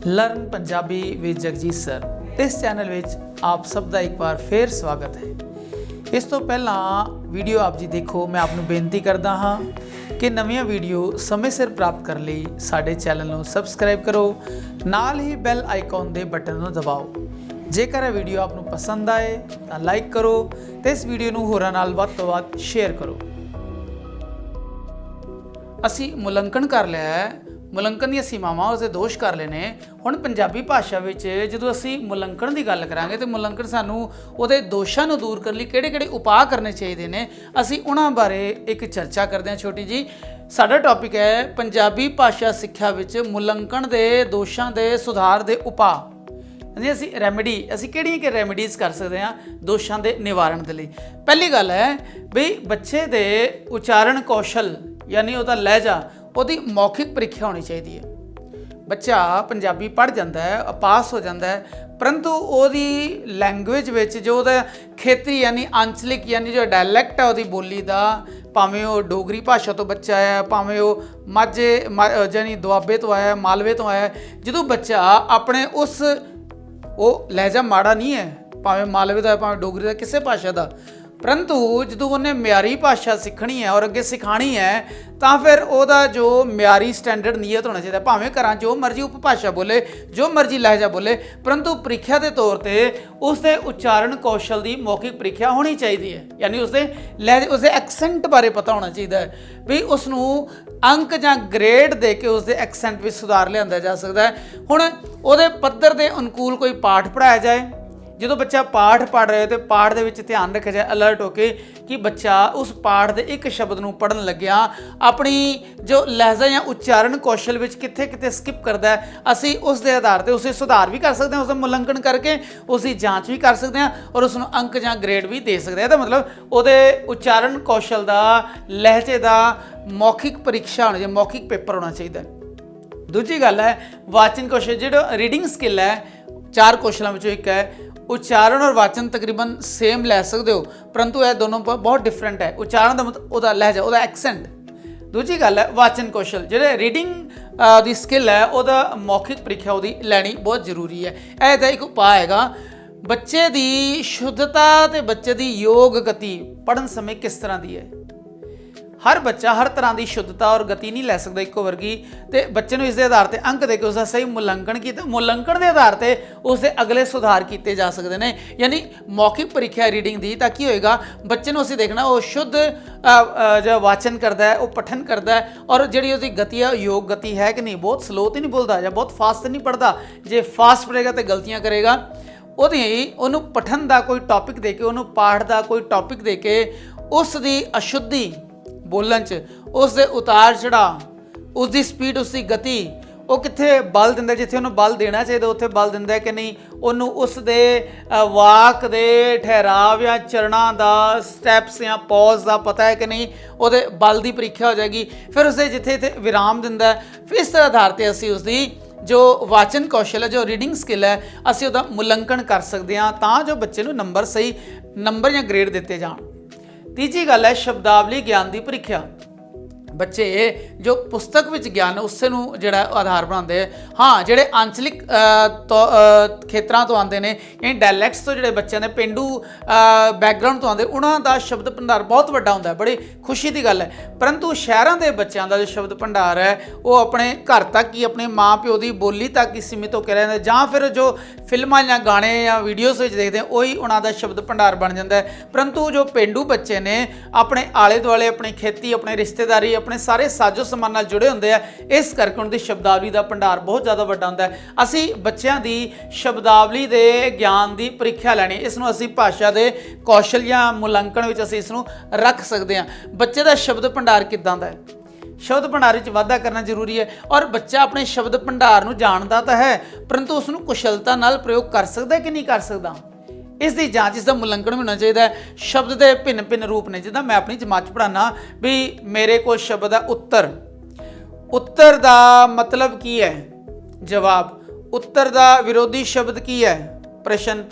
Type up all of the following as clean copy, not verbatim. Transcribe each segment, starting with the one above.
Learn Punjabi with Jagjit sir इस channel which आप सब का एक बार फिर स्वागत है। इस तो पहला वीडियो आप जी देखो, मैं आपको बेनती करता हाँ कि नवीं वीडियो समय सिर प्राप्त करने लिए साडे चैनल को सबसक्राइब करो, नाल ही बैल आइकॉन के बटन को दबाओ। जेकर यह वीडियो आपको पसंद आए तो लाइक करो तो इस वीडियो को होरां नाल वध तो वध शेयर करो। असी मुलंकन कर लिया है, मुलंकन दी सीमावां उसके दोष कर लए ने। हुण पंजाबी भाषा विच जदों असी मुलंकन की गल करांगे तो मुलंकन सानूं उहदे दोषां नूं दूर करने लई किहड़े-किहड़े उपाय करने चाहिए ने, असी उन्हां बारे एक चर्चा करते हैं छोटी जी। साडा टॉपिक है पंजाबी भाषा सिक्ख्या विच मुलंकन दे दोषां दे सुधार दे उपाय। जी असी रैमेडी असी किहड़ियां कि रैमेडीज कर सकते हैं दोषां दे निवारण दे लई। पहली गल है भी बच्चे दे उचारण कौशल यानी उहदा लहजा ਉਹਦੀ मौखिक ਪ੍ਰੀਖਿਆ होनी चाहिए है। बच्चा पंजाबी पढ़ जाता है, पास हो जाता है, परंतु ਉਹਦੀ लैंगुएज विच जो ਉਹਦਾ ਖੇਤਰੀ यानी आंचलिक यानी जो डायलैक्ट है ਉਹਦੀ बोली का, भावें वो डोगरी भाषा तो बच्चा आया, भावें वो माझे यानी दुआबे तो आया, मालवे तो आया, जो बच्चा अपने उस वो लहजा माड़ा नहीं है, भावें मालवे का है, भावें डोगरी का, किसी भाषा का, परंतु जो उन्हें म्यारी भाषा सीखनी है और अगे सिखानी है तो फिर वह जो म्यारी स्टैंडर्ड नीयत होना चाहिए। भावें घर जो मर्जी उपभाषा बोले, जो मर्जी लहजा बोले, परंतु प्रीख्या के तौर पर उसके उच्चारण कौशल की मौखिक प्रीख्या होनी चाहिए है। यानी उसके लहजे उसके एक्सेंट बारे पता होना चाहिए है भी उसनों अंक ਜਾਂ ग्रेड दे के उसके एक्सेंट में सुधार लिया जा सकता है। हुण ਉਹਦੇ पद्धर के अनुकूल कोई पाठ पढ़ाया जाए, जो बच्चा पाठ पढ़ रहे हो तो पाठ के ध्यान रखा जाए अलर्ट होके कि बच्चा उस पाठ के एक शब्द को पढ़न लग्या अपनी जो लहजा या उच्चारण कौशल में कित्थे कित्थे स्किप करता है, असी उस दे आधार पर उसे सुधार भी कर सकते हैं, उसका मुलंकन करके उसकी जाँच भी कर सकते हैं और उसको अंक या ग्रेड भी दे सकते हैं। तो मतलब वो उच्चारण कौशल का लहजे का मौखिक परीक्षा होनी चाहिए, मौखिक पेपर होना चाहिए। दूजी गल है वाचन कौशल, जो रीडिंग स्किल है 4 कौशलों में एक है। उच्चारण और वाचन तकरीबन सेम लै सकते हो, परंतु यह दोनों बहुत डिफरेंट है। उच्चारण का मतलब वह लहजा, वह एक्सेंट। दूजी गल है वाचन कौशल, जो रीडिंग की स्किल है वह मौखिक प्रीख्या वो लैनी बहुत जरूरी है। यह एक उपाय है बच्चे की शुद्धता तो बच्चे की योग गति पढ़न समय किस तरह की है। हर बच्चा हर तरह की शुद्धता और गति नहीं लै सकता इको वर्गी, तो बच्चे को इसके आधार पर अंक देके उसका सही मुलंकन किया, मुलंकन के आधार पर उसके अगले सुधार किए जा सकते हैं। यानी मौखिक परीक्षा रीडिंग की ताकि होएगा बच्चे को असीं देखना वो शुद्ध जो वाचन करता है, वो पठन करता है और जी उसकी गति है योग गति है कि नहीं, बहुत स्लो तो नहीं बोलता या बहुत फास्ट तो नहीं पढ़ता। जे फास्ट पढ़ेगा तो गलतियाँ करेगा। उन्होंने पठन का कोई टॉपिक दे के, उन्होंने पाठ का कोई टॉपिक दे के उसकी अशुद्धि बोलन च, उसके उतार चढ़ाव, उसकी स्पीड, उसकी गति वो कित्थे बल दिंदा, जिथे उन्होंने बल देना चाहिए उत्थे बल दिंदा है कि नहीं, उन्होंने उसके वाक दे ठहराव या चरणा का स्टैप्स या पॉज का पता है कि नहीं, वो बल की परीक्षा हो जाएगी। फिर उसके जिथे जिथे विराम दिंदा है, फिर इस आधार पर असी उसकी जो वाचन कौशल है, जो रीडिंग स्किल है, असी उसका मुलंकन कर सकते हैं तां जो बच्चे को नंबर सही नंबर या ग्रेड दिते जाण। तीजी गल है शब्दावली ज्ञान की परीक्षा। बच्चे जो पुस्तक में ज्ञान उससे जोड़ा आधार बनाते हैं। हाँ, जोड़े आंचलिक खेत्रों तो आते हैं यानी डायलैक्ट्स तो जोड़े बच्चों ने पेंडू बैकग्राउंड तो आते, उन्हों का शब्द भंडार बहुत वड्डा होंदा है, बड़ी खुशी की गल है। परंतु शहरों के बच्चों का जो शब्द भंडार है वो अपने घर तक ही, अपने माँ प्यो की बोली तक ही सीमित होकर रहते, जां फिर जो फिल्मां या गाने या वीडियोज़ देखते हैं वही उन्होंने शब्द भंडार बन जाता है। परंतु जो पेंडू बच्चे ने अपने आले दुआले, अपनी खेती, अपनी रिश्तेदारी, अपने सारे साजो समान नाल जुड़े होंदे आ, इस करके उनकी शब्दावली का भंडार बहुत ज़्यादा वड्डा होंदा है। असी बच्चों की शब्दावली के ज्ञान की परीक्षा लैनी, इसनूं असी भाषा के कौशल या मुलंकन विच असी इसनूं रख सकते हैं। बच्चे का शब्द भंडार किदां दा है, शब्द भंडार में वाधा करना जरूरी है और बच्चा अपने शब्द भंडार को जानता तो है, परंतु उसनूं कुशलता नाल प्रयोग कर सकता है कि नहीं कर सकता, इसकी जाँच, इसका मुलंकन भी होना चाहिए। शब्द के भिन्न भिन्न रूप ने, जिदा मैं अपनी जमात पढ़ाना भी मेरे को शब्द है उत्तर, उत्तर का मतलब की है जवाब, उत्तर का विरोधी शब्द की है प्रश्न,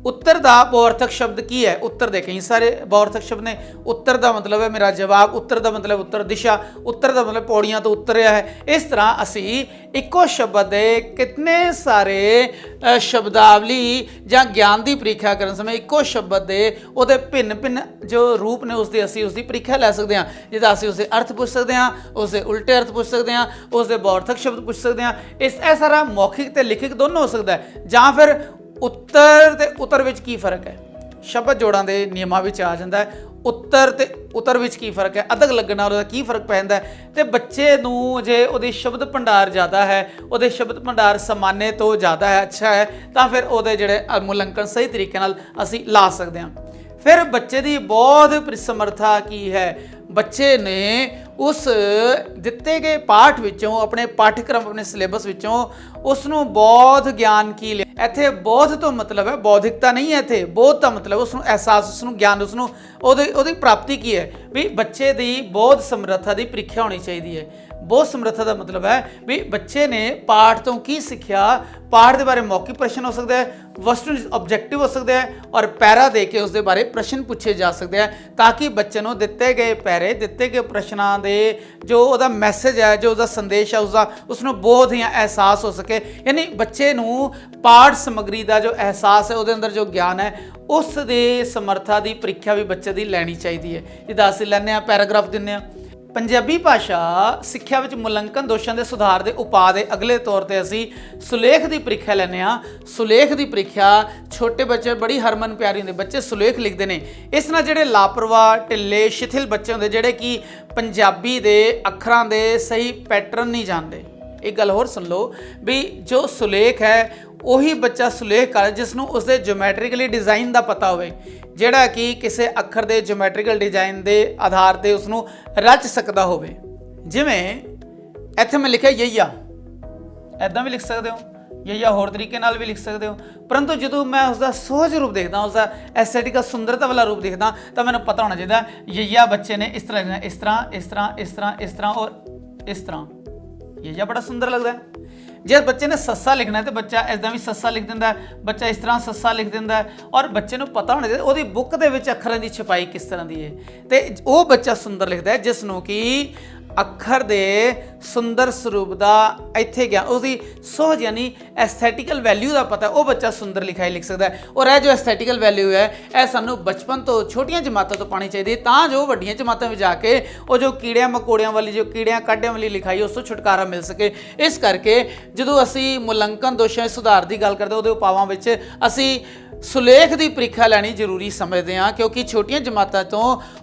उत्तर का बहुअर्थक शब्द की है? उत्तर के कई सारे बहुअर्थक शब्द ने। उत्तर का मतलब है मेरा जवाब, उत्तर का मतलब उत्तर दिशा, उत्तर का मतलब पौड़ियां तो उतरिया है। इस तरह असी इको शब्द के कितने सारे शब्दावली या ज्ञान की परीक्षा करने समय इको शब्द के उहदे भिन्न भिन्न जो रूप ने उसकी परीक्षा लै सकते हैं, जिदा असी उसके अर्थ पूछ सकते हैं, उसके उल्टे अर्थ पूछ सकते हैं, उसके बहुअर्थक शब्द पूछ सकते हैं। यह सारा मौखिक ते लिखित दोनों हो सकता है। जां फिर उत्तर ते उतर विच की फर्क है? शब्द जोड़ां दे नियमां विच आ जांदा है। उत्तर ते उतर विच की फर्क है? अदक लगना और की फर्क पैंदा है? ते बच्चे नूं जे उहदी शब्द भंडार ज़्यादा है, उहदे शब्द भंडार समान्य तो ज़्यादा है, अच्छा है, तां फिर उहदे जिहड़े मुलंकन सही तरीके नाल असीं ला सकते हैं। फिर बच्चे की बौद्ध समर्था की है? बच्चे ने उस दिते गए पाठ विचों, अपने पाठ्यक्रम, अपने सिलेबस विचों उसनों बौद्ध ज्ञान की लिया। इत्थे बौद्ध तो मतलब है बौद्धिकता नहीं है, इत्थे बौद्ध का मतलब उसनों एहसास, उसनों ज्ञान, उसनों ओहदी प्राप्ति की है भी बच्चे की बौद्ध समर्था की परीक्षा होनी चाहिए है। बौद्ध समर्था का मतलब है भी बच्चे ने पाठ तो की सीखिया, पाठ के बारे मौखिक प्रश्न हो सकता है, वस्तु ऑब्जेक्टिव हो सकता है और पैरा दे के उसके बारे प्रश्न पूछे जा सकते हैं, ताकि बच्चे को दिते गए पैरे, दिते गए प्रश्नों के जो उसका मैसेज है, जो उसका संदेश है, उसका बोध या एहसास हो सके। यानी बच्चे को पाठ समग्री का जो एहसास है, उसके अंदर जो ज्ञान है, उस दे समर्था की परीक्षा भी बच्चे की लैनी चाहिए है। जिदा असीं लैने पैराग्राफ दिंदे हां। पंजाबी भाषा सिक्ख्या विच मुलंकन दोषां के सुधार के उपाय के अगले तौर पर असी सुलेख की परीक्षा लैने हाँ। सुलेख की परीक्षा छोटे बच्चे बड़ी हरमन प्यारी होंदी, बच्चे सुलेख लिखते हैं। इस नाल जिहड़े लापरवाह, ढिले, शिथिल बच्चे होंदे, जिहड़े कि पंजाबी के अखरां के सही पैटर्न नहीं जानते। एक गल होर सुन लो भी जो सुलेख है उही बच्चा सुलेख कर जिसनों उसके जोमैट्रिकली डिज़ाइन का पता होवे, जिहड़ा कि किसी अखर के जोमैट्रिकल डिजाइन के आधार पर उसनों रच सकता होवे। जिवें इत्थे मैं लिखा यईया, ऐदां भी लिख सकते हो, यईया होर तरीके नाल भी लिख सकते हो, परंतु जो मैं उसका सहज रूप देखदा, उसका एस्थेटिक सुंदरता वाला रूप देखदा, तो मैंने पता होना चाहिए यईया बच्चे ने इस तरह लिखना, इस तरह, इस तरह, इस तरह, इस तरह और इस तरह। यईया बड़ा सुंदर लगता है। जे बच्चे ने सस्सा लिखना है तो बच्चा इदा भी सस्सा लिख दिंदा है, बच्चा इस तरह सस्सा लिख दिंदा है, और बच्चे को पता होना चाहिए उसकी बुक के विच अखरां की छपाई किस तरह की है, तो वह बच्चा सुंदर लिखता है जिसनों कि अखर दे सुंदर स्वरूप का इत्थे ज्ञान, उसकी सोच यानी एस्थेटिकल वैल्यू का पता है, वह बच्चा सुंदर लिखाई लिख सकता है। और यह जो एस्थेटिकल वैल्यू है यह सानू बचपन तो छोटियां जमातों तो पानी चाहिए, तां जो वड्डियां जमातों में जाके वो जो कीड़ियां मकोड़ियां वाली, जो कीड़ियां काढ़ियां वाली लिखाई उस तो छुटकारा मिल सके। इस करके जो असी मुलंकन दोषां सुधार की गल करते उहदे उपावां विच असी सुलेख की परीक्षा लैनी जरूरी समझते हैं, क्योंकि छोटियां जमातों तो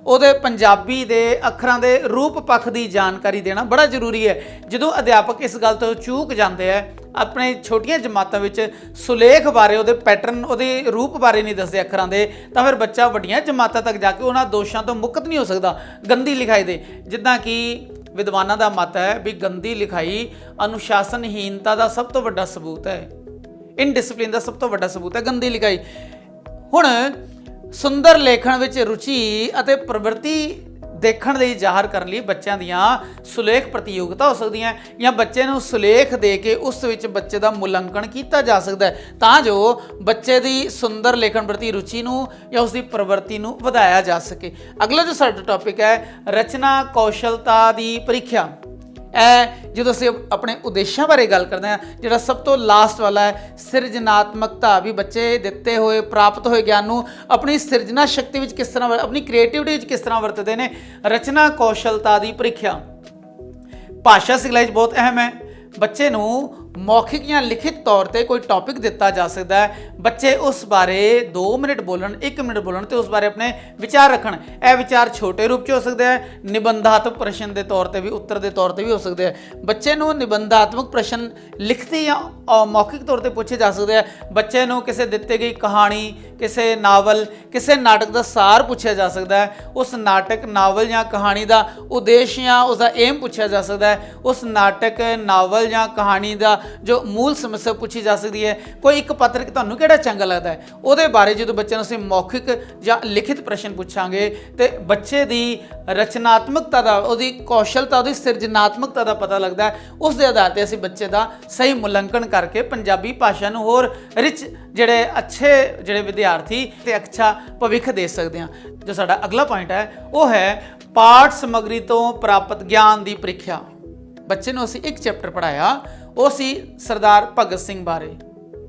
उहदे पंजाबी के अखरां के रूप पक्ष की जानकारी देना बड़ा जरूरी है। जो अध्यापक इस गल तो चूक जाते हैं, अपने छोटियां जमातों में सुलेख बारे, उहदे पैटर्न, उहदे रूप बारे नहीं दसदे अखरां दे, तो फिर बच्चा वड्डियां जमातों तक जाके उन्हां दोषां तो मुक्त नहीं हो सकता गंदी लिखाई दे। जिद्दां कि विद्वानां दा मत है भी गंदी लिखाई अनुशासनहीनता का सब तो वड्डा सबूत है, इनडिसिप्लिन का सब तो वड्डा सबूत है गंदी लिखाई। हुण सुंदर लेखन विच रुचि अते प्रवृत्ति देखण लई ਜ਼ਾਹਰ करने लई बच्चों दियां सुलेख प्रतियोगिता हो सकती हैं, या बच्चे नूं सुलेख दे के उस विच बच्चे का मुलंकन किया जा सकता है, तां जो बच्चे की सुंदर लेखन प्रति रुचि नूं या उसकी प्रवृत्ति नूं वधाया जा सके। अगला जो साडा टॉपिक है रचना कौशलता की परीक्षा। जो असीं अपने उद्देश्यों बारे गल करते हैं, जिहड़ा सब तो लास्ट वाला है सिरजनात्मकता, भी बच्चे दिते हुए प्राप्त हुए ज्ञान नूं अपनी सिरजना शक्ति विच किस तरह, अपनी क्रिएटिविटी विच किस तरह वरतते हैं। रचना कौशलता की परीक्षा भाषा सिखलाई बहुत अहम है। बच्चे नूं मौखिक या लिखित तौर पर कोई टॉपिक दिता जा सकता है, बच्चे उस बारे 2 मिनट बोलन, 1 मिनट बोलन तो उस बारे अपने विचार रखन। यह विचार छोटे रूप च हो सकते हैं, निबंधात्मक प्रश्न के तौर पर भी, उत्तर के तौर पर भी हो सकते हैं। बच्चे नूं निबंधात्मक प्रश्न लिखती या मौखिक तौर पर पूछे जा सकते हैं। बच्चे नूं किसी दिते गई कहानी, किसी नावल, किसी नाटक का सार पूछा जा सकता है। उस नाटक, नावल या कहानी का उद्देश्य या उसका एम पूछा जा सकता है। उस नाटक, नावल या कहानी का ਜੋ ਮੂਲ ਸਮੱਸਿਆ ਪੁੱਛੀ ਜਾ ਸਕਦੀ ਹੈ। ਕੋਈ ਇੱਕ ਪੱਤਰ ਕਿ ਤੁਹਾਨੂੰ ਕਿਹੜਾ ਚੰਗਾ ਲੱਗਦਾ ਹੈ, ਉਹਦੇ ਬਾਰੇ ਜਦੋਂ ਬੱਚਿਆਂ ਨੂੰ ਅਸੀਂ ਮੌਖਿਕ ਜਾਂ ਲਿਖਿਤ ਪ੍ਰਸ਼ਨ ਪੁੱਛਾਂਗੇ ਤੇ ਬੱਚੇ ਦੀ ਰਚਨਾਤਮਕਤਾ ਦਾ, ਉਹਦੀ ਕੌਸ਼ਲਤਾ, ਉਹਦੀ ਸਿਰਜਣਾਤਮਕਤਾ ਦਾ ਪਤਾ ਲੱਗਦਾ ਹੈ। ਉਸ ਦੇ ਆਧਾਰ ਤੇ ਅਸੀਂ ਬੱਚੇ ਦਾ ਸਹੀ ਮੁਲਾਂਕਣ ਕਰਕੇ ਪੰਜਾਬੀ ਭਾਸ਼ਾ ਨੂੰ ਹੋਰ ਰਿਚ, ਜਿਹੜੇ ਅੱਛੇ ਜਿਹੜੇ ਵਿਦਿਆਰਥੀ ਤੇ ਅੱਛਾ ਭਵਿੱਖ ਦੇ ਸਕਦੇ ਹਾਂ। ਜੋ ਸਾਡਾ ਅਗਲਾ ਪੁਆਇੰਟ ਹੈ ਉਹ ਹੈ ਪਾਠ ਸਮੱਗਰੀ ਤੋਂ ਪ੍ਰਾਪਤ ਗਿਆਨ ਦੀ ਪ੍ਰੀਖਿਆ। ਬੱਚੇ ਨੂੰ ਅਸੀਂ ਇੱਕ ਚੈਪਟਰ ਪੜ੍ਹਾਇਆ, ਉਹ ਸੀ ਸਰਦਾਰ ਭਗਤ ਸਿੰਘ ਬਾਰੇ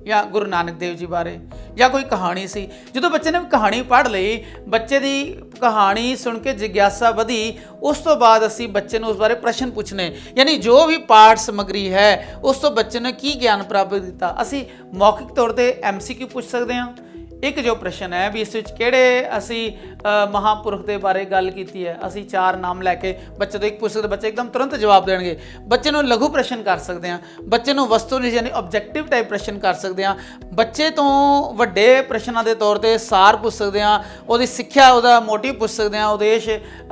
ਜਾਂ ਗੁਰੂ ਨਾਨਕ ਦੇਵ ਜੀ ਬਾਰੇ ਜਾਂ ਕੋਈ ਕਹਾਣੀ ਸੀ। ਜਦੋਂ ਬੱਚੇ ਨੇ ਕਹਾਣੀ ਪੜ੍ਹ ਲਈ, ਬੱਚੇ ਦੀ ਕਹਾਣੀ ਸੁਣ ਕੇ ਜਿਗਿਆਸਾ ਵਧੀ, ਉਸ ਤੋਂ ਬਾਅਦ ਅਸੀਂ ਬੱਚੇ ਨੂੰ ਉਸ ਬਾਰੇ ਪ੍ਰਸ਼ਨ ਪੁੱਛਣੇ, ਯਾਨੀ ਜੋ ਵੀ ਪਾਠ ਸਮੱਗਰੀ ਹੈ ਉਸ ਤੋਂ ਬੱਚੇ ਨੇ ਕੀ ਗਿਆਨ ਪ੍ਰਾਪਤ ਕੀਤਾ। ਅਸੀਂ ਮੌਖਿਕ ਤੌਰ ਤੇ MCQ ਪੁੱਛ ਸਕਦੇ ਹਾਂ। ਇੱਕ ਜੋ ਪ੍ਰਸ਼ਨ ਹੈ ਵੀ ਇਸ ਵਿੱਚ ਕਿਹੜੇ ਅਸੀਂ ਮਹਾਂਪੁਰਖ ਦੇ ਬਾਰੇ ਗੱਲ ਕੀਤੀ ਹੈ, ਅਸੀਂ 4 ਨਾਮ ਲੈ ਕੇ ਬੱਚੇ ਤੋਂ ਇੱਕ ਪੁੱਛ ਸਕਦੇ, ਬੱਚੇ ਇੱਕਦਮ ਤੁਰੰਤ ਜਵਾਬ ਦੇਣਗੇ। ਬੱਚੇ ਨੂੰ ਲਘੂ ਪ੍ਰਸ਼ਨ ਕਰ ਸਕਦੇ ਹਾਂ, ਬੱਚੇ ਨੂੰ ਵਸਤੂਨਿਸ਼ਟ ਯਾਨੀ ਆਬਜੈਕਟਿਵ ਟਾਈਪ ਪ੍ਰਸ਼ਨ ਕਰ ਸਕਦੇ ਹਾਂ। ਬੱਚੇ ਤੋਂ ਵੱਡੇ ਪ੍ਰਸ਼ਨਾਂ ਦੇ ਤੌਰ ਤੇ ਸਾਰ ਪੁੱਛ ਸਕਦੇ ਹਾਂ, ਉਹਦੀ ਸਿੱਖਿਆ, ਉਹਦਾ ਮੋਟਿਵ ਪੁੱਛ ਸਕਦੇ ਹਾਂ, ਉਦੇਸ਼,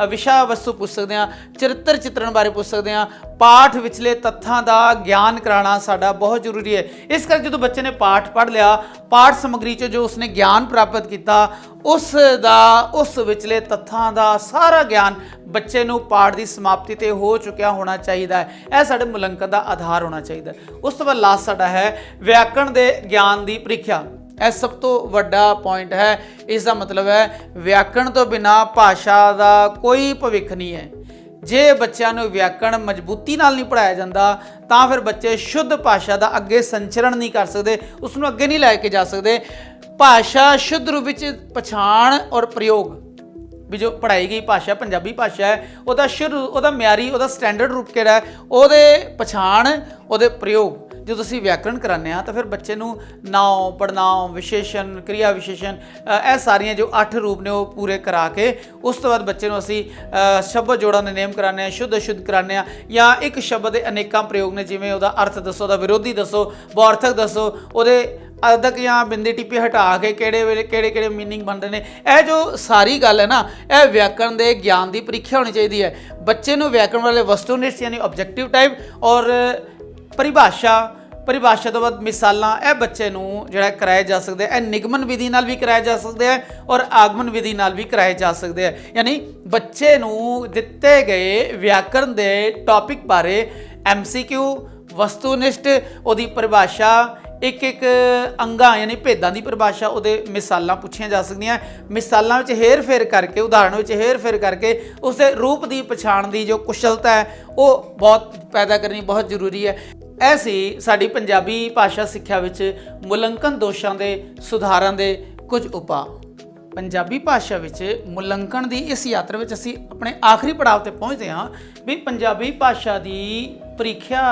ਵਿਸ਼ਾ ਵਸਤੂ ਪੁੱਛ ਸਕਦੇ ਹਾਂ, ਚਰਿੱਤਰ ਚਿੱਤਰਣ ਬਾਰੇ ਪੁੱਛ ਸਕਦੇ ਹਾਂ। ਪਾਠ ਵਿਚਲੇ ਤੱਥਾਂ ਦਾ ਗਿਆਨ ਕਰਾਉਣਾ ਸਾਡਾ ਬਹੁਤ ਜ਼ਰੂਰੀ ਹੈ। ਇਸ ਕਰਕੇ ਜਦੋਂ ਬੱਚੇ ਨੇ ਪਾਠ ਪੜ੍ਹ ਲਿਆ, ਪਾਠ ਸਮੱਗਰੀ 'ਚ ਜੋ ਉਸਨੇ ਗਿਆਨ ਪ੍ਰਾਪਤ ਕੀਤਾ, ਉਸ ਵਿਚਲੇ ਤੱਥਾਂ ਦਾ ਸਾਰਾ ਗਿਆਨ ਬੱਚੇ ਨੂੰ ਪਾਠ ਦੀ ਸਮਾਪਤੀ ਤੇ ਹੋ ਚੁੱਕਿਆ ਹੋਣਾ ਚਾਹੀਦਾ ਹੈ। ਇਹ ਸਾਡੇ ਮੁਲਾਂਕਣ ਦਾ ਆਧਾਰ ਹੋਣਾ ਚਾਹੀਦਾ। ਉਸ ਤੋਂ ਬਾਅਦ ਲਾਸਟ ਸਾਡਾ ਹੈ ਵਿਆਕਰਣ ਦੇ ਗਿਆਨ ਦੀ ਪ੍ਰੀਖਿਆ। ਇਹ ਸਭ ਤੋਂ ਵੱਡਾ ਪੁਆਇੰਟ ਹੈ। ਇਸ ਦਾ ਮਤਲਬ ਹੈ ਵਿਆਕਰਣ ਤੋਂ ਬਿਨਾਂ ਭਾਸ਼ਾ ਦਾ ਕੋਈ ਭਵਿੱਖ ਨਹੀਂ ਹੈ। ਜੇ ਬੱਚਿਆਂ ਨੂੰ ਵਿਆਕਰਣ ਮਜ਼ਬੂਤੀ ਨਾਲ ਨਹੀਂ ਪੜ੍ਹਾਇਆ ਜਾਂਦਾ ਤਾਂ ਫਿਰ ਬੱਚੇ ਸ਼ੁੱਧ ਭਾਸ਼ਾ ਦਾ ਅੱਗੇ ਸੰਚਰਣ ਨਹੀਂ ਕਰ ਸਕਦੇ, ਉਸ ਨੂੰ ਅੱਗੇ ਨਹੀਂ ਲੈ ਕੇ ਜਾ ਸਕਦੇ। ਭਾਸ਼ਾ ਸ਼ੁੱਧ ਰੂਪ ਵਿੱਚ ਪਛਾਣ ਔਰ ਪ੍ਰਯੋਗ ਵੀ ਜੋ ਪੜ੍ਹਾਈ ਗਈ ਭਾਸ਼ਾ ਪੰਜਾਬੀ ਭਾਸ਼ਾ ਹੈ, ਉਹਦਾ ਮਿਆਰੀ, ਉਹਦਾ ਸਟੈਂਡਰਡ ਰੂਪ ਕਿਹੜਾ ਹੈ, ਉਹਦੇ ਪਛਾਣ, ਉਹਦੇ ਪ੍ਰਯੋਗ। ਜਦੋਂ ਅਸੀਂ ਵਿਆਕਰਣ ਕਰਾਉਂਦੇ ਹਾਂ ਤਾਂ ਫਿਰ ਬੱਚੇ ਨੂੰ ਨਾਂਵ, ਪੜ੍ਹਨਾਂਵ, ਵਿਸ਼ੇਸ਼ਣ, ਕਿਰਿਆ ਵਿਸ਼ੇਸ਼ਣ, ਇਹ ਸਾਰੀਆਂ ਜੋ 8 ਰੂਪ ਨੇ ਉਹ ਪੂਰੇ ਕਰਾ ਕੇ ਉਸ ਤੋਂ ਬਾਅਦ ਬੱਚੇ ਨੂੰ ਅਸੀਂ ਸ਼ਬਦ ਜੋੜਾਂ ਦੇ ਨੇਮ ਕਰਾਉਂਦੇ ਹਾਂ, ਸ਼ੁੱਧ ਅਸ਼ੁੱਧ ਕਰਾਉਂਦੇ ਹਾਂ, ਜਾਂ ਇੱਕ ਸ਼ਬਦ ਦੇ ਅਨੇਕਾਂ ਪ੍ਰਯੋਗ ਨੇ, ਜਿਵੇਂ ਉਹਦਾ ਅਰਥ ਦੱਸੋ, ਉਹਦਾ ਵਿਰੋਧੀ ਦੱਸੋ, ਵਾਰਤਕ ਦੱਸੋ, ਉਹਦੇ ਅਦਕ ਜਾਂ ਬਿੰਦੀ ਟਿੱਪੀ ਹਟਾ ਕੇ ਕਿਹੜੇ ਵੇਲੇ ਕਿਹੜੇ ਮੀਨਿੰਗ ਬਣਦੇ ਨੇ। ਇਹ ਜੋ ਸਾਰੀ ਗੱਲ ਹੈ ਨਾ, ਇਹ ਵਿਆਕਰਣ ਦੇ ਗਿਆਨ ਦੀ ਪ੍ਰੀਖਿਆ ਹੋਣੀ ਚਾਹੀਦੀ ਹੈ। ਬੱਚੇ ਨੂੰ ਵਿਆਕਰਣ ਵਾਲੇ ਵਸਤੂਨਿਸ਼ਟ ਯਾਨੀ ਆਬਜੈਕਟਿਵ ਟਾਈਪ ਔਰ ਪਰਿਭਾਸ਼ਾ ਤੋਂ ਬਾਅਦ ਮਿਸਾਲਾਂ, ਇਹ ਬੱਚੇ ਨੂੰ ਜਿਹੜਾ ਕਰਾਏ ਜਾ ਸਕਦੇ, ਇਹ ਨਿਗਮਨ ਵਿਧੀ ਨਾਲ ਵੀ ਕਰਾਏ ਜਾ ਸਕਦੇ ਹੈ ਔਰ ਆਗਮਨ ਵਿਧੀ ਨਾਲ ਵੀ ਕਰਾਏ ਜਾ ਸਕਦੇ ਹੈ। ਯਾਨੀ ਬੱਚੇ ਨੂੰ ਦਿੱਤੇ ਗਏ ਵਿਆਕਰਣ ਦੇ ਟੌਪਿਕ ਬਾਰੇ MCQ, ਵਸਤੂਨਿਸ਼ਟ, ਉਹਦੀ ਪਰਿਭਾਸ਼ਾ, ਇੱਕ ਅੰਗਾਂ ਯਾਨੀ ਭੇਦਾਂ ਦੀ ਪਰਿਭਾਸ਼ਾ, ਉਹਦੇ ਮਿਸਾਲਾਂ ਪੁੱਛੀਆਂ ਜਾ ਸਕਦੀਆਂ। ਮਿਸਾਲਾਂ ਵਿੱਚ ਹੇਰ ਫੇਰ ਕਰਕੇ, ਉਦਾਹਰਣ ਵਿੱਚ ਹੇਰ ਫੇਰ ਕਰਕੇ ਉਸਦੇ ਰੂਪ ਦੀ ਪਛਾਣ ਦੀ ਜੋ ਕੁਸ਼ਲਤਾ ਹੈ ਉਹ ਬਹੁਤ ਪੈਦਾ ਕਰਨੀ ਬਹੁਤ ਜ਼ਰੂਰੀ ਹੈ। ਇਹ ਸੀ ਸਾਡੀ ਪੰਜਾਬੀ ਭਾਸ਼ਾ ਸਿੱਖਿਆ ਵਿੱਚ ਮੁਲਾਂਕਣ ਦੋਸ਼ਾਂ ਦੇ ਸੁਧਾਰਾਂ ਦੇ ਕੁਝ ਉਪਾਅ। ਪੰਜਾਬੀ ਭਾਸ਼ਾ ਵਿੱਚ ਮੁਲਾਂਕਣ ਦੀ ਇਸ ਯਾਤਰਾ ਵਿੱਚ ਅਸੀਂ ਆਪਣੇ ਆਖਰੀ ਪੜਾਅ ਤੇ ਪਹੁੰਚਦੇ ਹਾਂ ਵੀ ਪੰਜਾਬੀ ਭਾਸ਼ਾ ਦੀ ਪ੍ਰੀਖਿਆ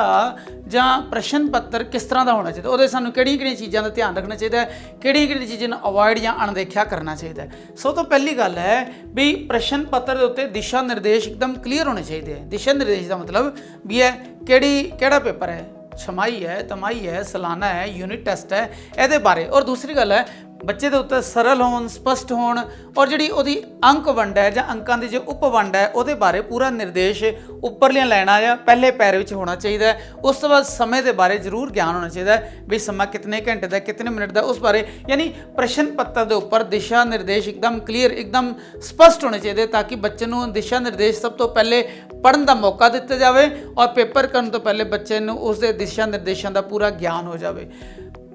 ਜਾਂ ਪ੍ਰਸ਼ਨ ਪੱਤਰ ਕਿਸ ਤਰ੍ਹਾਂ ਦਾ ਹੋਣਾ ਚਾਹੀਦਾ, ਉਹਦੇ ਸਾਨੂੰ ਕਿਹੜੀਆਂ ਚੀਜ਼ਾਂ ਦਾ ਧਿਆਨ ਰੱਖਣਾ ਚਾਹੀਦਾ ਹੈ, ਕਿਹੜੀਆਂ ਚੀਜ਼ਾਂ ਨੂੰ ਅਵੋਇਡ ਜਾਂ ਅਣਦੇਖਿਆ ਕਰਨਾ ਚਾਹੀਦਾ ਹੈ। ਸਭ ਤੋਂ ਪਹਿਲੀ ਗੱਲ ਹੈ ਵੀ ਪ੍ਰਸ਼ਨ ਪੱਤਰ ਦੇ ਉੱਤੇ ਦਿਸ਼ਾ ਨਿਰਦੇਸ਼ ਇੱਕਦਮ ਕਲੀਅਰ ਹੋਣੇ ਚਾਹੀਦੇ ਹੈ। ਦਿਸ਼ਾ ਨਿਰਦੇਸ਼ ਦਾ ਮਤਲਬ ਵੀ ਹੈ ਕਿਹੜਾ ਪੇਪਰ ਹੈ, ਛਮਾਈ ਹੈ, ਤਮਾਈ ਹੈ, ਸਾਲਾਨਾ ਹੈ, ਯੂਨਿਟ ਟੈਸਟ ਹੈ, ਇਹਦੇ ਬਾਰੇ। ਔਰ ਦੂਸਰੀ ਗੱਲ ਹੈ ਬੱਚੇ ਦੇ ਉੱਤੇ ਸਰਲ ਹੋਣ, ਸਪਸ਼ਟ ਹੋਣ, ਔਰ ਜਿਹੜੀ ਉਹਦੀ ਅੰਕ ਵੰਡ ਹੈ ਜਾਂ ਅੰਕਾਂ ਦੀ ਜੋ ਉਪ ਵੰਡ ਹੈ ਉਹਦੇ ਬਾਰੇ ਪੂਰਾ ਨਿਰਦੇਸ਼ ਉੱਪਰਲੀਆਂ ਲਾਈਨਾਂ ਜਾਂ ਪਹਿਲੇ ਪੈਰੇ ਵਿੱਚ ਹੋਣਾ ਚਾਹੀਦਾ ਹੈ। ਉਸ ਤੋਂ ਬਾਅਦ ਸਮੇਂ ਦੇ ਬਾਰੇ ਜ਼ਰੂਰ ਗਿਆਨ ਹੋਣਾ ਚਾਹੀਦਾ ਹੈ ਵੀ ਸਮਾਂ ਕਿੰਨੇ ਘੰਟੇ ਦਾ, ਕਿੰਨੇ ਮਿੰਟ ਦਾ, ਉਸ ਬਾਰੇ। ਯਾਨੀ ਪ੍ਰਸ਼ਨ ਪੱਤਰ ਦੇ ਉੱਪਰ ਦਿਸ਼ਾ ਨਿਰਦੇਸ਼ ਇੱਕਦਮ ਕਲੀਅਰ, ਇੱਕਦਮ ਸਪਸ਼ਟ ਹੋਣੇ ਚਾਹੀਦੇ ਤਾਂ ਕਿ ਬੱਚੇ ਨੂੰ ਦਿਸ਼ਾ ਨਿਰਦੇਸ਼ ਸਭ ਤੋਂ ਪਹਿਲੇ ਪੜ੍ਹਨ ਦਾ ਮੌਕਾ ਦਿੱਤਾ ਜਾਵੇ ਔਰ ਪੇਪਰ ਕਰਨ ਤੋਂ ਪਹਿਲੇ ਬੱਚੇ ਨੂੰ ਉਸ ਦੇ ਦਿਸ਼ਾ ਨਿਰਦੇਸ਼ਾਂ ਦਾ ਪੂਰਾ ਗਿਆਨ ਹੋ ਜਾਵੇ।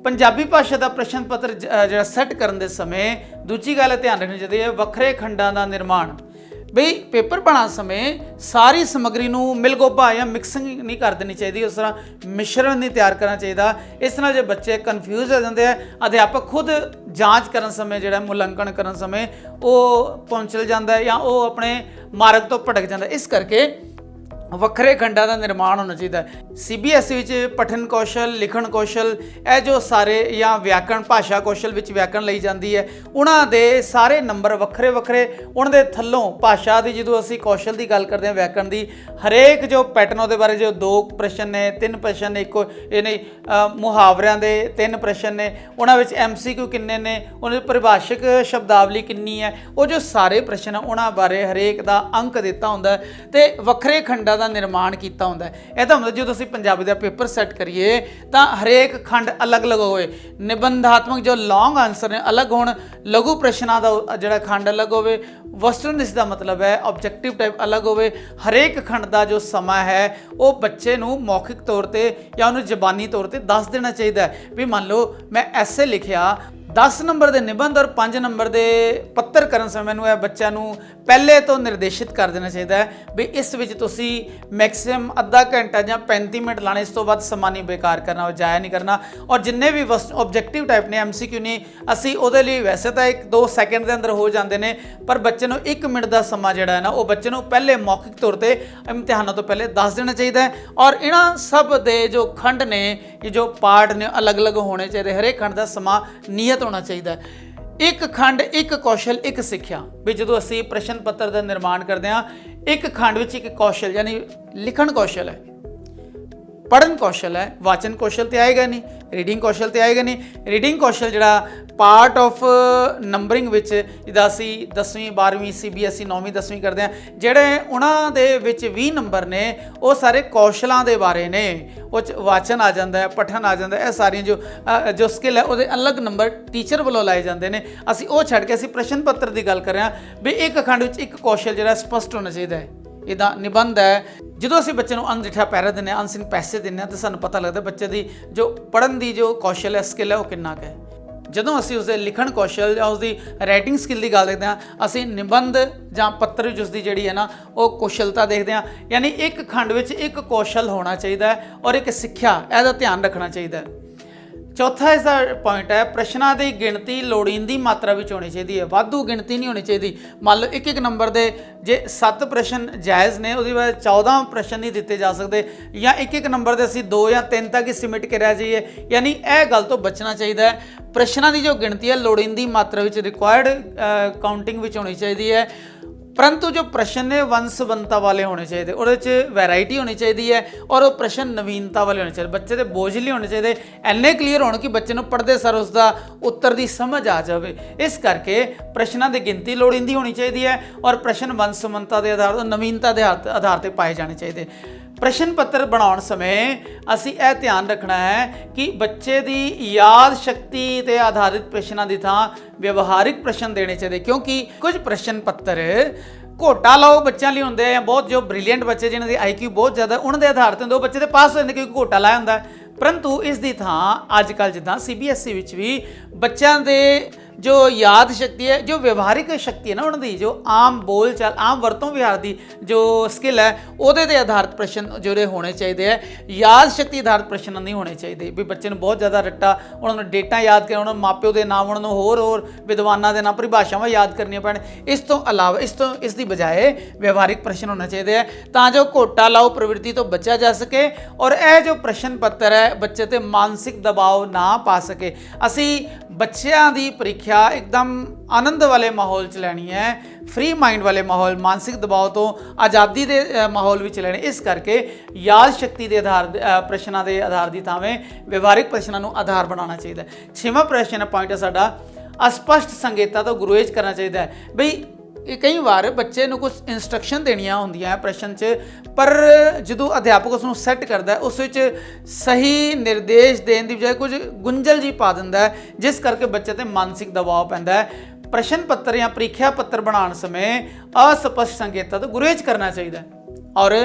ਪੰਜਾਬੀ ਭਾਸ਼ਾ ਦਾ ਪ੍ਰਸ਼ਨ ਪੱਤਰ ਜਿਹੜਾ ਸੈੱਟ ਕਰਨ ਦੇ ਸਮੇਂ ਦੂਜੀ ਗੱਲ ਧਿਆਨ ਰੱਖਣੀ ਚਾਹੀਦੀ ਹੈ ਵੱਖਰੇ ਖੰਡਾਂ ਦਾ ਨਿਰਮਾਣ। ਬਈ ਪੇਪਰ ਬਣਾਉਣ ਸਮੇਂ ਸਾਰੀ ਸਮੱਗਰੀ ਨੂੰ ਮਿਲਗੋਭਾ ਜਾਂ ਮਿਕਸਿੰਗ ਨਹੀਂ ਕਰ ਦੇਣੀ ਚਾਹੀਦੀ, ਉਸ ਤਰ੍ਹਾਂ ਮਿਸ਼ਰਣ ਨਹੀਂ ਤਿਆਰ ਕਰਨਾ ਚਾਹੀਦਾ। ਇਸ ਨਾਲ ਜੇ ਬੱਚੇ ਕਨਫਿਊਜ਼ ਹੋ ਜਾਂਦੇ ਆ, ਅਧਿਆਪਕ ਖੁਦ ਜਾਂਚ ਕਰਨ ਸਮੇਂ ਜਿਹੜਾ ਮੁਲਾਂਕਣ ਕਰਨ ਸਮੇਂ ਉਹ ਪਹੁੰਚਲ ਜਾਂਦਾ ਹੈ ਜਾਂ ਉਹ ਆਪਣੇ ਮਾਰਗ ਤੋਂ ਭਟਕ ਜਾਂਦਾ। ਇਸ ਕਰਕੇ ਵੱਖਰੇ ਖੰਡਾਂ ਦਾ ਨਿਰਮਾਣ ਹੋਣਾ ਚਾਹੀਦਾ। CBSE ਵਿੱਚ ਪਠਨ ਕੌਸ਼ਲ, ਲਿਖਣ ਕੌਸ਼ਲ, ਇਹ ਜੋ ਸਾਰੇ ਜਾਂ ਵਿਆਕਰਣ ਭਾਸ਼ਾ ਕੌਸ਼ਲ ਵਿੱਚ ਵਿਆਕਰਣ ਲਈ ਜਾਂਦੀ ਹੈ, ਉਹਨਾਂ ਦੇ ਸਾਰੇ ਨੰਬਰ ਵੱਖਰੇ ਵੱਖਰੇ। ਉਹਨਾਂ ਦੇ ਥੱਲੋਂ ਭਾਸ਼ਾ ਦੀ ਜਦੋਂ ਅਸੀਂ ਕੌਸ਼ਲ ਦੀ ਗੱਲ ਕਰਦੇ ਹਾਂ ਵਿਆਕਰਣ ਦੀ, ਹਰੇਕ ਜੋ ਪੈਟਰਨ ਉਹਦੇ ਬਾਰੇ ਜੋ 2 ਪ੍ਰਸ਼ਨ ਨੇ, 3 ਪ੍ਰਸ਼ਨ ਨੇ, ਮੁਹਾਵਰਿਆਂ ਦੇ 3 ਪ੍ਰਸ਼ਨ ਨੇ, ਉਹਨਾਂ ਵਿੱਚ MCQ ਕਿੰਨੇ ਨੇ, ਉਹਨਾਂ ਦੀ ਪਰਿਭਾਸ਼ਕ ਸ਼ਬਦਾਵਲੀ ਕਿੰਨੀ ਹੈ, ਉਹ ਜੋ ਸਾਰੇ ਪ੍ਰਸ਼ਨ ਆ ਉਹਨਾਂ ਬਾਰੇ ਹਰੇਕ ਦਾ ਅੰਕ ਦਿੱਤਾ ਹੁੰਦਾ ਤੇ ਵੱਖਰੇ ਖੰਡਾਂ ਦਾ ਨਿਰਮਾਣ ਕੀਤਾ ਹੁੰਦਾ ਹੈ। ਇਹਦਾ ਮਤਲਬ ਜਦੋਂ ਅਸੀਂ ਪੰਜਾਬੀ ਦਾ ਪੇਪਰ ਸੈੱਟ ਕਰੀਏ ਤਾਂ ਹਰੇਕ ਖੰਡ ਅਲੱਗ-ਅਲੱਗ ਹੋਵੇ, ਨਿਬੰਧਾਤਮਕ ਜੋ ਲੌਂਗ ਆਨਸਰ ਨੇ ਅਲੱਗ ਹੋਣ, ਲਘੂ ਪ੍ਰਸ਼ਨਾਂ ਦਾ ਜਿਹੜਾ ਖੰਡ ਅਲੱਗ ਹੋਵੇ, ਵਸਤੂਨਿਸ਼ਟ ਇਸ ਦਾ ਮਤਲਬ ਹੈ ਆਬਜੈਕਟਿਵ ਟਾਈਪ ਅਲੱਗ ਹੋਵੇ। ਹਰੇਕ ਖੰਡ ਦਾ ਜੋ ਸਮਾਂ ਹੈ ਉਹ ਬੱਚੇ ਨੂੰ ਮੌਖਿਕ ਤੌਰ ਤੇ ਜਾਂ ਉਹਨੂੰ ਜ਼ਬਾਨੀ ਤੌਰ ਤੇ ਦੱਸ ਦੇਣਾ ਚਾਹੀਦਾ ਹੈ। ਵੀ ਮੰਨ ਲਓ ਮੈਂ ਐਸੇ ਲਿਖਿਆ 10 ਨੰਬਰ ਦੇ ਨਿਬੰਧ ਔਰ 5 ਨੰਬਰ ਦੇ ਪੱਤਰ ਕਰਨ ਸਮੇਂ ਮੈਨੂੰ ਇਹ ਬੱਚਿਆਂ ਨੂੰ ਪਹਿਲੇ ਤੋਂ ਨਿਰਦੇਸ਼ਿਤ ਕਰ ਦੇਣਾ ਚਾਹੀਦਾ ਹੈ ਵੀ ਇਸ ਵਿੱਚ ਤੁਸੀਂ ਮੈਕਸਿਮਮ ਅੱਧਾ ਘੰਟਾ ਜਾਂ 35 ਮਿੰਟ ਲਾਣੇ, ਇਸ ਤੋਂ ਵੱਧ ਸਮਾਂ ਨਹੀਂ ਬੇਕਾਰ ਕਰਨਾ, ਉਹ ਜਾਇਆ ਨਹੀਂ ਕਰਨਾ। ਔਰ ਜਿੰਨੇ ਵੀ ਆਬਜੈਕਟਿਵ ਟਾਈਪ ਨੇ MCQ ਨੇ ਅਸੀਂ ਉਹਦੇ ਲਈ ਵੈਸੇ ਤਾਂ 1-2 ਸੈਕਿੰਡ ਦੇ ਅੰਦਰ ਹੋ ਜਾਂਦੇ ਨੇ, ਪਰ ਬੱਚੇ ਨੂੰ 1 ਮਿੰਟ ਦਾ ਸਮਾਂ ਜਿਹੜਾ ਹੈ ਨਾ ਉਹ ਬੱਚੇ ਨੂੰ ਪਹਿਲੇ ਮੌਖਿਕ ਤੌਰ ਤੇ ਇਮਤਿਹਾਨਾਂ ਤੋਂ ਪਹਿਲੇ ਦੱਸ ਦੇਣਾ ਚਾਹੀਦਾ ਹੈ। ਔਰ ਇਹਨਾਂ ਸਭ ਦੇ ਜੋ ਖੰਡ ਨੇ, ਇਹ ਜੋ ਪਾਰਟ ਨੇ ਅਲੱਗ-ਅਲੱਗ ਹੋਣੇ ਚਾਹੀਦੇ, ਹਰੇਕ ਖੰਡ ਦਾ ਸਮਾਂ ਨਿਯਤ ਹੋਣਾ ਚਾਹੀਦਾ ਹੈ। ਇੱਕ ਖੰਡ ਇੱਕ ਕੌਸ਼ਲ ਇੱਕ ਸਿੱਖਿਆ, ਵੀ ਜਦੋਂ ਅਸੀਂ ਪ੍ਰਸ਼ਨ ਪੱਤਰ ਦਾ ਨਿਰਮਾਣ ਕਰਦੇ ਹਾਂ ਇੱਕ ਖੰਡ ਵਿੱਚ ਇੱਕ ਕੌਸ਼ਲ ਯਾਨੀ ਲਿਖਣ ਕੌਸ਼ਲ ਹੈ, ਪੜ੍ਹਨ ਕੌਸ਼ਲ ਹੈ, ਵਾਚਨ ਕੌਸ਼ਲ ਤੇ ਆਏਗਾ ਨਹੀਂ, ਰੀਡਿੰਗ ਕੌਸ਼ਲ ਤੇ ਆਏਗਾ ਨਹੀਂ। ਰੀਡਿੰਗ ਕੌਸ਼ਲ ਜਿਹੜਾ ਪਾਰਟ ਆਫ ਨੰਬਰਿੰਗ ਵਿੱਚ ਜਿੱਦਾਂ ਅਸੀਂ 10ਵੀਂ 12ਵੀਂ CBSE 9ਵੀਂ 10ਵੀਂ ਕਰਦੇ ਹਾਂ, ਜਿਹੜੇ ਉਹਨਾਂ ਦੇ ਵਿੱਚ 20 ਨੰਬਰ ਨੇ ਉਹ ਸਾਰੇ ਕੌਸ਼ਲਾਂ ਦੇ ਬਾਰੇ ਨੇ, ਉਹ 'ਚ ਵਾਚਨ ਆ ਜਾਂਦਾ ਹੈ, ਪਠਨ ਆ ਜਾਂਦਾ ਹੈ, ਇਹ ਸਾਰੀਆਂ ਜੋ ਸਕਿੱਲ ਹੈ ਉਹਦੇ ਅਲੱਗ ਨੰਬਰ ਟੀਚਰ ਵੱਲੋਂ ਲਾਏ ਜਾਂਦੇ ਨੇ। ਅਸੀਂ ਉਹ ਛੱਡ ਕੇ ਅਸੀਂ ਪ੍ਰਸ਼ਨ ਪੱਤਰ ਦੀ ਗੱਲ ਕਰ ਰਹੇ ਹਾਂ ਵੀ ਇੱਕ ਖੰਡ ਵਿੱਚ ਇੱਕ ਕੌਸ਼ਲ ਜਿਹੜਾ ਸਪਸ਼ਟ ਹੋਣਾ ਚਾਹੀਦਾ ਹੈ। ਇਹਦਾ ਨਿਬੰਧ ਹੈ, ਜਦੋਂ ਅਸੀਂ ਬੱਚੇ ਨੂੰ ਅਣਡਿੱਠਾ ਪੈਰਾ ਦਿੰਦੇ ਹਾਂ, ਅਨਸੀਨ ਪੈਸੇ ਦਿੰਦੇ ਹਾਂ ਤਾਂ ਸਾਨੂੰ ਪਤਾ ਲੱਗਦਾ ਬੱਚੇ ਦੀ ਜੋ ਪੜ੍ਹਨ ਦੀ ਜੋ ਕੌਸ਼ਲ ਹੈ, ਸਕਿੱਲ ਹੈ, ਉਹ ਕਿੰਨਾ ਕੁ ਹੈ। ਜਦੋਂ ਅਸੀਂ ਉਸਦੇ ਲਿਖਣ ਕੌਸ਼ਲ ਜਾਂ ਉਸਦੀ ਰਾਈਟਿੰਗ ਸਕਿੱਲ ਦੀ ਗੱਲ ਦੇਖਦੇ ਹਾਂ, ਅਸੀਂ ਨਿਬੰਧ ਜਾਂ ਪੱਤਰ ਵਿੱਚ ਉਸਦੀ ਜਿਹੜੀ ਹੈ ਨਾ ਉਹ ਕੌਸ਼ਲਤਾ ਦੇਖਦੇ ਹਾਂ। ਯਾਨੀ ਇੱਕ ਖੰਡ ਵਿੱਚ ਇੱਕ ਕੌਸ਼ਲ ਹੋਣਾ ਚਾਹੀਦਾ ਹੈ ਔਰ ਇੱਕ ਸਿੱਖਿਆ, ਇਹਦਾ ਧਿਆਨ ਰੱਖਣਾ ਚਾਹੀਦਾ ਹੈ। ਚੌਥਾ ਇਸ ਦਾ ਪੁਆਇੰਟ ਹੈ, ਪ੍ਰਸ਼ਨਾਂ ਦੀ ਗਿਣਤੀ ਲੋੜੀਂਦੀ ਮਾਤਰਾ ਵਿੱਚ ਹੋਣੀ ਚਾਹੀਦੀ ਹੈ, ਵਾਧੂ ਗਿਣਤੀ ਨਹੀਂ ਹੋਣੀ ਚਾਹੀਦੀ। ਮੰਨ ਲਓ ਇੱਕ ਨੰਬਰ ਦੇ ਜੇ 7 ਪ੍ਰਸ਼ਨ ਜਾਇਜ਼ ਨੇ, ਉਹਦੀ ਵਜ੍ਹਾ 14 ਪ੍ਰਸ਼ਨ ਨਹੀਂ ਦਿੱਤੇ ਜਾ ਸਕਦੇ, ਜਾਂ ਇੱਕ ਨੰਬਰ ਦੇ ਅਸੀਂ 2 ਜਾਂ 3 ਤੱਕ ਹੀ ਸਿਮਟ ਕੇ ਰਹਿ ਜਾਈਏ, ਯਾਨੀ ਇਹ ਗੱਲ ਤੋਂ ਬਚਣਾ ਚਾਹੀਦਾ ਹੈ। ਪ੍ਰਸ਼ਨਾਂ ਦੀ ਜੋ ਗਿਣਤੀ ਹੈ ਲੋੜੀਂਦੀ ਮਾਤਰਾ ਵਿੱਚ, ਰਿਕੁਆਇਰਡ ਕਾਊਂਟਿੰਗ ਵਿੱਚ ਹੋਣੀ ਚਾਹੀਦੀ ਹੈ। परंतु जो प्रश्न ने वंशवंता वाले होने चाहिए, और वैरायटी होनी चाहिए और वो प्रश्न नवीनता वाले होने चाहिए, बच्चे के बोझली होने चाहिए, इन्ने क्लीयर होने कि बच्चे को पढ़ते सर उसका उत्तर की समझ आ जाए। इस करके प्रश्नों की गिनती लोड़ींदी होनी चाहिए और प्रश्न वंशवंता के आधार नवीनता के आधार पर पाए जाने चाहिए। प्रश्न पत्र बनाने समय असी यह ध्यान रखना है कि बच्चे की याद शक्ति ते आधारित प्रश्नों की थां व्यवहारिक प्रश्न देने चाहिए, क्योंकि कुछ प्रश्न पत्र घोटा लाओ बच्चों लिए होंगे हैं, बहुत जो ब्रिलियंट बच्चे जिन्होंने IQ बहुत ज़्यादा उन्होंने आधार पर होंगे बच्चे तो पास हो जाते क्योंकि घोटा लाया होंगे। परंतु इसकी थां अजकल जिदा CBSE विच भी बच्चों के जो याद शक्ति है, जो व्यवहारिक शक्ति है ना, उन्होंने जो आम बोल चाल आम वरतों व्यवहार की जो स्किल है ਉਹਦੇ ਤੇ आधारित प्रश्न जोड़े होने चाहिए है। याद शक्ति आधारित प्रश्न नहीं होने चाहिए भी बच्चे बहुत ज़्यादा रट्टा उन्होंने डेटा याद कर, उन्होंने माप्यो के नाम, उन्होंने होर विद्वानों के नाम परिभाषावां याद करनियां पैण। इस तो अलावा इसकी बजाय व्यवहारिक प्रश्न होना चाहिए है तां जो घोटा लाओ प्रवृत्ति तो बचा जा सके और यह जो प्रश्न पत्र है बच्चे ते मानसिक दबाव ना पा सके। असी बच्चों की परीक्षा एकदम आनंद वाले माहौल च लैनी है, फ्री माइंड वाले माहौल, मानसिक दबाव तो आज़ादी के माहौल में लेने। इस करके याद शक्ति के आधार प्रश्नों के आधार की थावें व्यवहारिक प्रश्नों को आधार बनाना चाहिए। 6वां प्रश्न पॉइंट है साडा अस्पष्ट संकेतां तो गुरेज करना चाहिए। बई कई बार बच्चे को कुछ इंस्ट्रक्शन देनिया होंदियां प्रश्न च, पर जो अध्यापक उसनूं सैट करता है उस विच सही निर्देश देने की बजाय कुछ गुंजल जी पा दिंदा है, जिस करके बच्चे ते मानसिक दबाव पैंदा है। प्रश्न पत्र या परीक्षा पत्र बनाने समय अस्पष्ट संकेतां तो गुरेज करना चाहिए और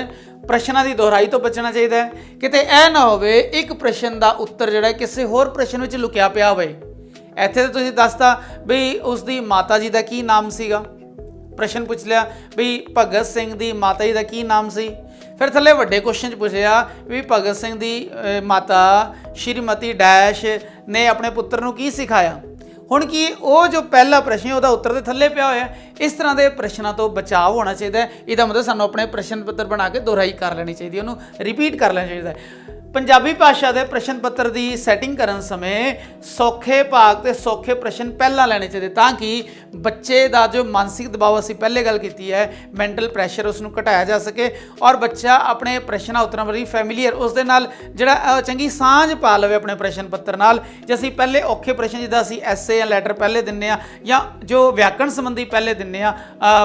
प्रश्नों की दोहराई तो बचना चाहिए। किते यह ना हो एक प्रश्न का उत्तर जिहड़ा किसी होर प्रश्न में लुकिया पिया होवे। इत्थे तो तुसीं दसता बई उसकी माता जी का की नाम सीगा, प्रश्न पूछ लिया भी भगत सिंह की माता जी का की नाम सी, फिर थले वड्डे क्वेश्चन च पूछया भी भगत सिंह की माता श्रीमती डैश ने अपने पुत्र नूं की सिखाया। हुण कि वो जो पहला प्रश्न है उसका उत्तर तो थले पिया होया। इस तरह के प्रश्नों तो बचाव होना चाहिए। इसका मतलब सानूं अपने प्रश्न पत्र बना के दोहराई कर लेनी चाहिए, उन्होंने रिपीट कर लेना चाहिए। ਪੰਜਾਬੀ ਭਾਸ਼ਾ ਦੇ ਪ੍ਰਸ਼ਨ ਪੱਤਰ ਦੀ ਸੈਟਿੰਗ ਕਰਨ ਸਮੇਂ ਸੌਖੇ ਭਾਗ ਤੇ ਸੌਖੇ ਪ੍ਰਸ਼ਨ ਪਹਿਲਾਂ ਲੈਣੇ ਚਾਹੀਦੇ ਤਾਂ ਕਿ ਬੱਚੇ ਦਾ ਜੋ ਮਾਨਸਿਕ ਦਬਾਅ ਅਸੀਂ ਪਹਿਲੇ ਗੱਲ ਕੀਤੀ ਹੈ ਮੈਂਟਲ ਪ੍ਰੈਸ਼ਰ ਉਸ ਨੂੰ ਘਟਾਇਆ ਜਾ ਸਕੇ ਔਰ ਬੱਚਾ ਆਪਣੇ ਪ੍ਰਸ਼ਨਾਂ ਉੱਤਰਾਂ ਵਾਲੀ ਫੈਮਿਲੀਅਰ ਉਸ ਦੇ ਨਾਲ ਜਿਹੜਾ ਚੰਗੀ ਸਾਂਝ ਪਾ ਲਵੇ ਆਪਣੇ ਪ੍ਰਸ਼ਨ ਪੱਤਰ ਨਾਲ। ਜੇ ਅਸੀਂ ਪਹਿਲੇ ਔਖੇ ਪ੍ਰਸ਼ਨ ਜਿੱਦਾਂ ਅਸੀਂ ਐਸੇ ਜਾਂ ਲੈਟਰ ਪਹਿਲੇ ਦਿੰਨੇ ਆ ਜਾਂ ਜੋ ਵਿਆਕਰਣ ਸੰਬੰਧੀ ਪਹਿਲੇ ਦਿੰਨੇ ਆ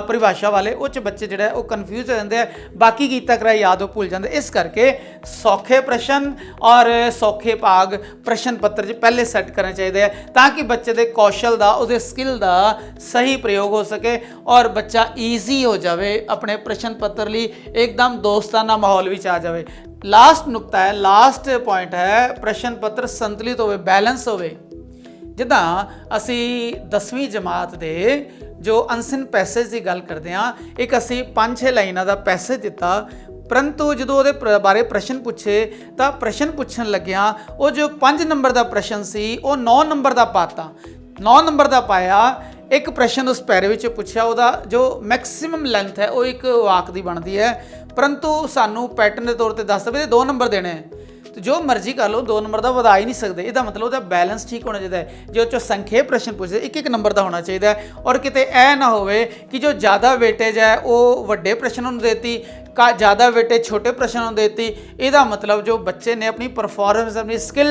ਪਰਿਭਾਸ਼ਾ ਵਾਲੇ ਉਹ 'ਚ ਬੱਚੇ ਜਿਹੜਾ ਉਹ ਕਨਫਿਊਜ਼ ਹੋ ਜਾਂਦੇ ਆ, ਬਾਕੀ ਕੀਤਾ ਕਰਾਇਆ ਯਾਦ ਉਹ ਭੁੱਲ ਜਾਂਦੇ। ਇਸ ਕਰਕੇ ਸੌਖੇ ਪ੍ਰਸ਼ਨ और सौखे भाग प्रश्न पत्र च पहले सैट करने चाहिए ताकि बच्चे के कौशल का उसके स्किल का सही प्रयोग हो सके और बच्चा ईजी हो जाए अपने प्रश्न पत्र लिए एकदम दोस्ताना माहौल भी आ जाए। लास्ट नुकता है, लास्ट पॉइंट है प्रश्न पत्र संतुलित हो बैलेंस हो। जिदा असी 10वीं जमात के जो अनसिन पैसेज की गल करते हैं एक असी 5-6 लाइनों का पैसेज दिता परंतु जो वो बारे प्रश्न पूछे तो प्रश्न पूछन लग्या वो जो 5 नंबर का प्रश्न सी वो 9 नंबर का पाता 9 नंबर का पाया। एक प्रश्न उस पैरे में पूछा वो जो मैक्सीमम लेंथ है वो एक वाक की बनती है परंतु सानू पैटर्न के तौर पर दस दे 2 नंबर देने तो जो मर्जी कर लो 2 नंबर का वधा ही नहीं सकते। इसका मतलब उसका बैलेंस ठीक होना चाहिए। जो चो संखेप प्रश्न पूछते एक नंबर का होना चाहिए और किते ऐ ना होवे कि जो ज़्यादा वेटेज है वो वड्डे प्रश्नों को देती का ज़्यादा वेटेज छोटे प्रश्नों को देती। इसका मतलब जो बच्चे ने अपनी परफॉर्मेंस अपनी स्किल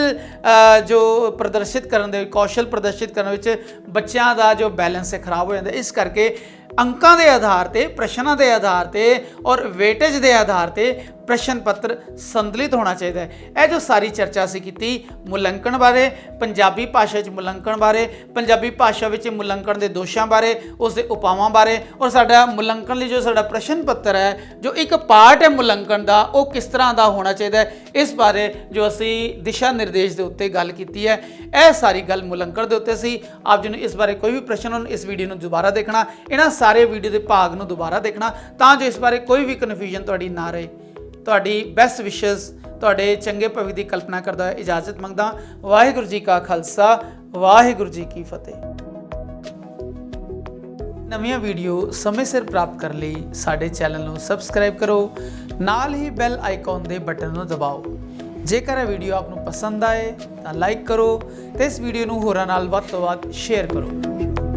जो प्रदर्शित करने दे कौशल प्रदर्शित करने बच्चों का जो बैलेंस है खराब हो जाता। इस करके अंकों के आधार पर प्रश्नों के आधार पर और वेटेज के आधार पर प्रश्न पत्र संतुलित होना चाहिए। यह जो सारी चर्चा असीं कीती मुलंकन बारे पंजाबी भाषा मुलंकन बारे पंजाबी भाषा मुलंकन के दोषों बारे उसके उपावां बारे और साडा मुलंकन लिए जो साडा प्रश्न पत्र है जो एक पार्ट है मुलंकन का वो किस तरह का होना चाहिए इस बारे जो असी दिशा निर्देश के उत्ते गल की है। यह सारी गल मुलंकन के उत्ते सी। आप जिन्होंने इस बारे कोई भी प्रश्न हो इस वीडियो को दोबारा देखना इन्हां सारे वीडियो के भाग को दोबारा देखना तां जो इस बारे कोई भी कन्फ्यूजन तुहाडी ना रहे। तुहाडी बेस्ट विशेस तुहाडे चंगे भविख की कल्पना करदा होया इजाजत मंगदा। वाहिगुरू जी का खालसा वाहिगुरू जी की फतेह। नवीं वीडियो समय सिर प्राप्त करने लिए साडे चैनल को सबसक्राइब करो नाल ही बैल आइकॉन के बटन को दबाओ। जेकर वीडियो आपको पसंद आए तो लाइक करो तो इस वीडियो को होरां नाल वध तों वध शेयर करो।